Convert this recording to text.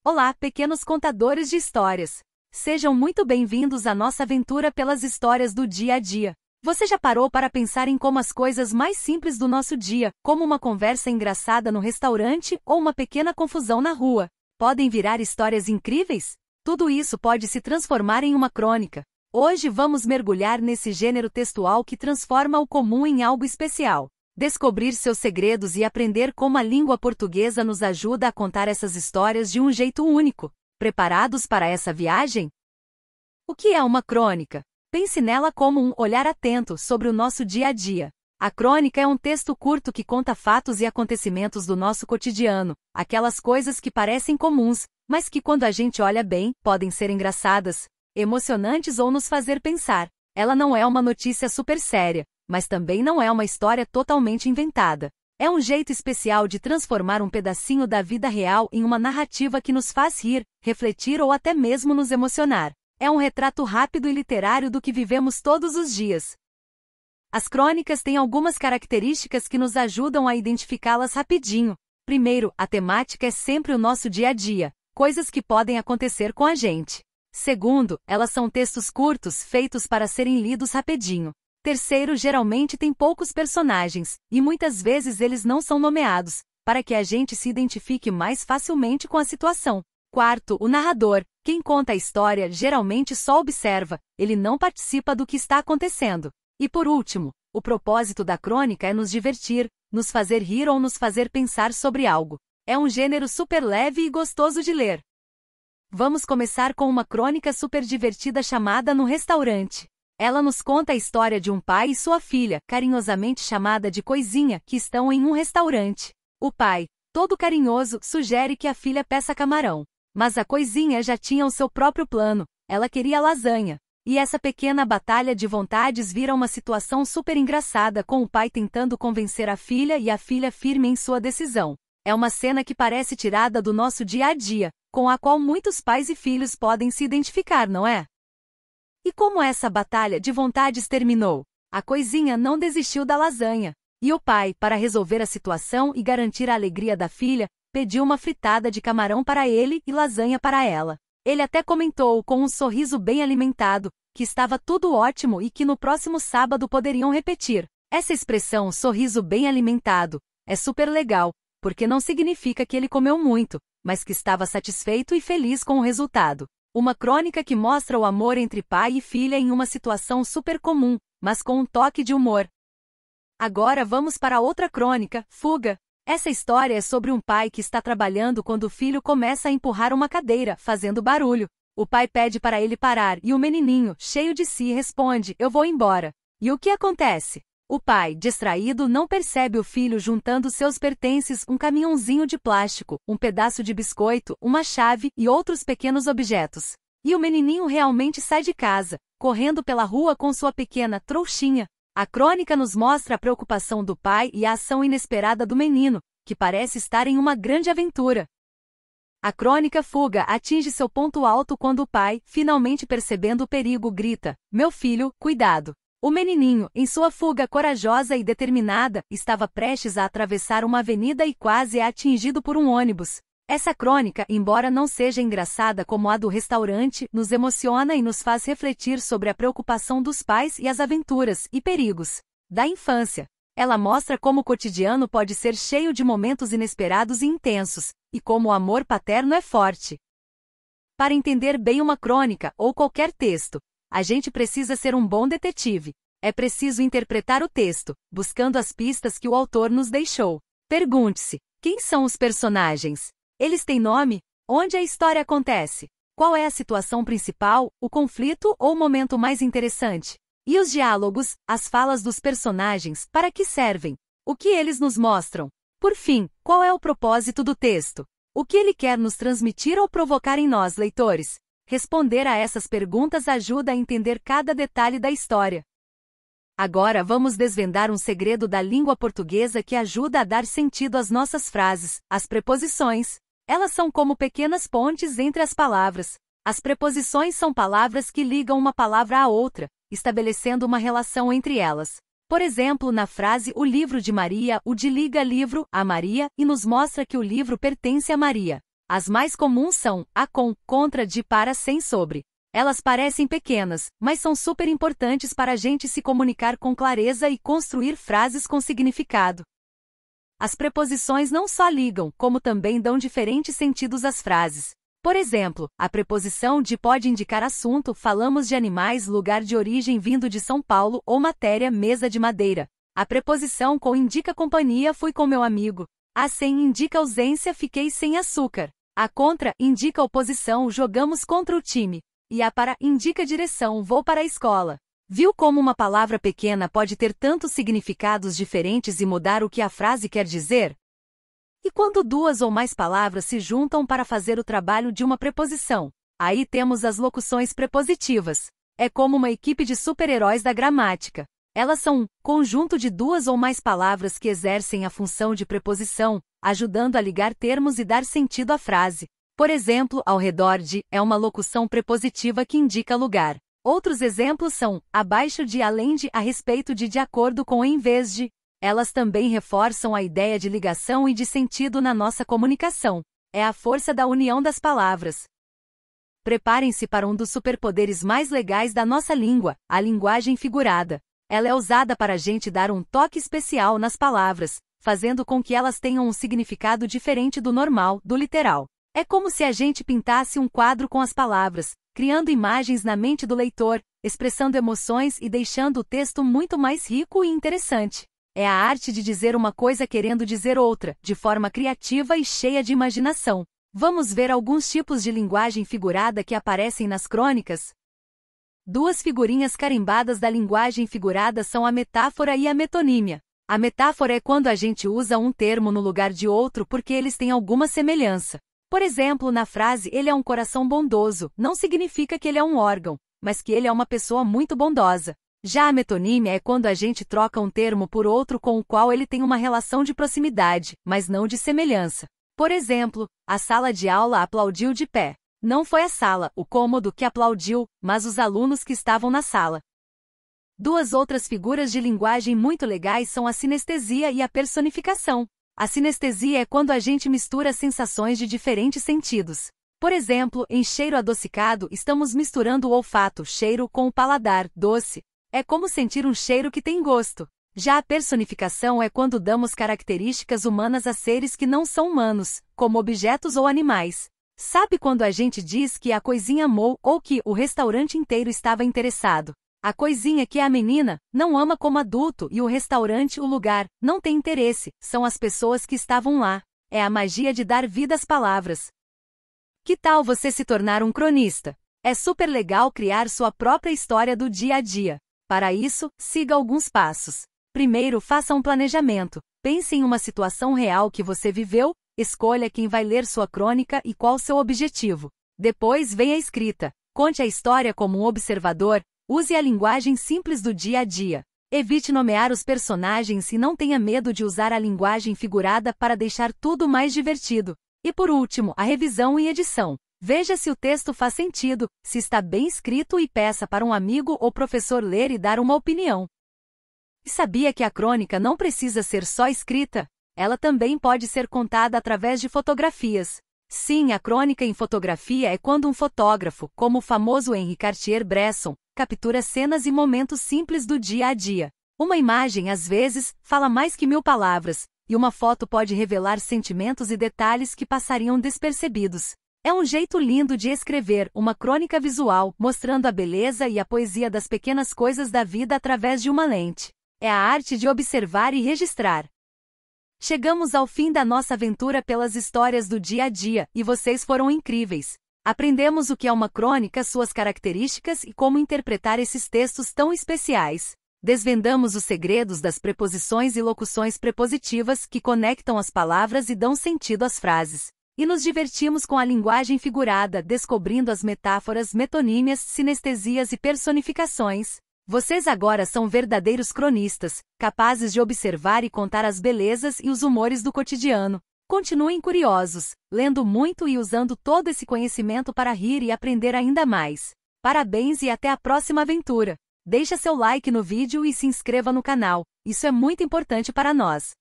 Olá, pequenos contadores de histórias! Sejam muito bem-vindos à nossa aventura pelas histórias do dia a dia. Você já parou para pensar em como as coisas mais simples do nosso dia, como uma conversa engraçada no restaurante ou uma pequena confusão na rua, podem virar histórias incríveis? Tudo isso pode se transformar em uma crônica. Hoje vamos mergulhar nesse gênero textual que transforma o comum em algo especial. Descobrir seus segredos e aprender como a língua portuguesa nos ajuda a contar essas histórias de um jeito único. Preparados para essa viagem? O que é uma crônica? Pense nela como um olhar atento sobre o nosso dia a dia. A crônica é um texto curto que conta fatos e acontecimentos do nosso cotidiano, aquelas coisas que parecem comuns, mas que quando a gente olha bem, podem ser engraçadas, emocionantes ou nos fazer pensar. Ela não é uma notícia super séria, mas também não é uma história totalmente inventada. É um jeito especial de transformar um pedacinho da vida real em uma narrativa que nos faz rir, refletir ou até mesmo nos emocionar. É um retrato rápido e literário do que vivemos todos os dias. As crônicas têm algumas características que nos ajudam a identificá-las rapidinho. Primeiro, a temática é sempre o nosso dia a dia, coisas que podem acontecer com a gente. Segundo, elas são textos curtos feitos para serem lidos rapidinho. Terceiro, geralmente tem poucos personagens, e muitas vezes eles não são nomeados, para que a gente se identifique mais facilmente com a situação. Quarto, o narrador. Quem conta a história geralmente só observa, ele não participa do que está acontecendo. E por último, o propósito da crônica é nos divertir, nos fazer rir ou nos fazer pensar sobre algo. É um gênero super leve e gostoso de ler. Vamos começar com uma crônica super divertida chamada No Restaurante. Ela nos conta a história de um pai e sua filha, carinhosamente chamada de Coisinha, que estão em um restaurante. O pai, todo carinhoso, sugere que a filha peça camarão. Mas a Coisinha já tinha o seu próprio plano, ela queria lasanha. E essa pequena batalha de vontades vira uma situação super engraçada com o pai tentando convencer a filha e a filha firme em sua decisão. É uma cena que parece tirada do nosso dia a dia, com a qual muitos pais e filhos podem se identificar, não é? E como essa batalha de vontades terminou? A Coisinha não desistiu da lasanha. E o pai, para resolver a situação e garantir a alegria da filha, pediu uma fritada de camarão para ele e lasanha para ela. Ele até comentou com um sorriso bem alimentado, que estava tudo ótimo e que no próximo sábado poderiam repetir. Essa expressão, sorriso bem alimentado, é super legal, porque não significa que ele comeu muito, mas que estava satisfeito e feliz com o resultado. Uma crônica que mostra o amor entre pai e filha em uma situação super comum, mas com um toque de humor. Agora vamos para outra crônica, Fuga. Essa história é sobre um pai que está trabalhando quando o filho começa a empurrar uma cadeira, fazendo barulho. O pai pede para ele parar e o menininho, cheio de si, responde: "Eu vou embora." E o que acontece? O pai, distraído, não percebe o filho juntando seus pertences, um caminhãozinho de plástico, um pedaço de biscoito, uma chave e outros pequenos objetos. E o menininho realmente sai de casa, correndo pela rua com sua pequena trouxinha. A crônica nos mostra a preocupação do pai e a ação inesperada do menino, que parece estar em uma grande aventura. A crônica Fuga atinge seu ponto alto quando o pai, finalmente percebendo o perigo, grita: "Meu filho, cuidado!" O menininho, em sua fuga corajosa e determinada, estava prestes a atravessar uma avenida e quase é atingido por um ônibus. Essa crônica, embora não seja engraçada como a do restaurante, nos emociona e nos faz refletir sobre a preocupação dos pais e as aventuras e perigos da infância. Ela mostra como o cotidiano pode ser cheio de momentos inesperados e intensos, e como o amor paterno é forte. Para entender bem uma crônica ou qualquer texto, a gente precisa ser um bom detetive. É preciso interpretar o texto, buscando as pistas que o autor nos deixou. Pergunte-se: quem são os personagens? Eles têm nome? Onde a história acontece? Qual é a situação principal, o conflito ou o momento mais interessante? E os diálogos, as falas dos personagens, para que servem? O que eles nos mostram? Por fim, qual é o propósito do texto? O que ele quer nos transmitir ou provocar em nós, leitores? Responder a essas perguntas ajuda a entender cada detalhe da história. Agora vamos desvendar um segredo da língua portuguesa que ajuda a dar sentido às nossas frases, as preposições. Elas são como pequenas pontes entre as palavras. As preposições são palavras que ligam uma palavra à outra, estabelecendo uma relação entre elas. Por exemplo, na frase "o livro de Maria", o de liga livro a Maria e nos mostra que o livro pertence a Maria. As mais comuns são a com, contra, de, para, sem, sobre. Elas parecem pequenas, mas são super importantes para a gente se comunicar com clareza e construir frases com significado. As preposições não só ligam, como também dão diferentes sentidos às frases. Por exemplo, a preposição de pode indicar assunto, falamos de animais, lugar de origem vindo de São Paulo ou matéria, mesa de madeira. A preposição com indica companhia, fui com meu amigo. A sem indica ausência, fiquei sem açúcar. A contra indica oposição, jogamos contra o time. E a para indica direção, vou para a escola. Viu como uma palavra pequena pode ter tantos significados diferentes e mudar o que a frase quer dizer? E quando duas ou mais palavras se juntam para fazer o trabalho de uma preposição? Aí temos as locuções prepositivas. É como uma equipe de super-heróis da gramática. Elas são um conjunto de duas ou mais palavras que exercem a função de preposição, ajudando a ligar termos e dar sentido à frase. Por exemplo, ao redor de é uma locução prepositiva que indica lugar. Outros exemplos são abaixo de, além de, a respeito de acordo com, em vez de. Elas também reforçam a ideia de ligação e de sentido na nossa comunicação. É a força da união das palavras. Preparem-se para um dos superpoderes mais legais da nossa língua, a linguagem figurada. Ela é usada para a gente dar um toque especial nas palavras, fazendo com que elas tenham um significado diferente do normal, do literal. É como se a gente pintasse um quadro com as palavras, criando imagens na mente do leitor, expressando emoções e deixando o texto muito mais rico e interessante. É a arte de dizer uma coisa querendo dizer outra, de forma criativa e cheia de imaginação. Vamos ver alguns tipos de linguagem figurada que aparecem nas crônicas? Duas figurinhas carimbadas da linguagem figurada são a metáfora e a metonímia. A metáfora é quando a gente usa um termo no lugar de outro porque eles têm alguma semelhança. Por exemplo, na frase ele é um coração bondoso, não significa que ele é um órgão, mas que ele é uma pessoa muito bondosa. Já a metonímia é quando a gente troca um termo por outro com o qual ele tem uma relação de proximidade, mas não de semelhança. Por exemplo, a sala de aula aplaudiu de pé. Não foi a sala, o cômodo, que aplaudiu, mas os alunos que estavam na sala. Duas outras figuras de linguagem muito legais são a sinestesia e a personificação. A sinestesia é quando a gente mistura sensações de diferentes sentidos. Por exemplo, em cheiro adocicado, estamos misturando o olfato, cheiro, com o paladar, doce. É como sentir um cheiro que tem gosto. Já a personificação é quando damos características humanas a seres que não são humanos, como objetos ou animais. Sabe quando a gente diz que a coisinha amou ou que o restaurante inteiro estava interessado? A coisinha, que é a menina, não ama como adulto e o restaurante, o lugar, não tem interesse, são as pessoas que estavam lá. É a magia de dar vida às palavras. Que tal você se tornar um cronista? É super legal criar sua própria história do dia a dia. Para isso, siga alguns passos. Primeiro, faça um planejamento. Pense em uma situação real que você viveu, escolha quem vai ler sua crônica e qual seu objetivo. Depois vem a escrita. Conte a história como um observador. Use a linguagem simples do dia a dia. Evite nomear os personagens e não tenha medo de usar a linguagem figurada para deixar tudo mais divertido. E por último, a revisão e edição. Veja se o texto faz sentido, se está bem escrito e peça para um amigo ou professor ler e dar uma opinião. E sabia que a crônica não precisa ser só escrita? Ela também pode ser contada através de fotografias. Sim, a crônica em fotografia é quando um fotógrafo, como o famoso Henri Cartier-Bresson, captura cenas e momentos simples do dia a dia. Uma imagem, às vezes, fala mais que 1000 palavras, e uma foto pode revelar sentimentos e detalhes que passariam despercebidos. É um jeito lindo de escrever, uma crônica visual, mostrando a beleza e a poesia das pequenas coisas da vida através de uma lente. É a arte de observar e registrar. Chegamos ao fim da nossa aventura pelas histórias do dia a dia, e vocês foram incríveis. Aprendemos o que é uma crônica, suas características e como interpretar esses textos tão especiais. Desvendamos os segredos das preposições e locuções prepositivas que conectam as palavras e dão sentido às frases. E nos divertimos com a linguagem figurada, descobrindo as metáforas, metonímias, sinestesias e personificações. Vocês agora são verdadeiros cronistas, capazes de observar e contar as belezas e os humores do cotidiano. Continuem curiosos, lendo muito e usando todo esse conhecimento para rir e aprender ainda mais. Parabéns e até a próxima aventura! Deixa seu like no vídeo e se inscreva no canal, isso é muito importante para nós.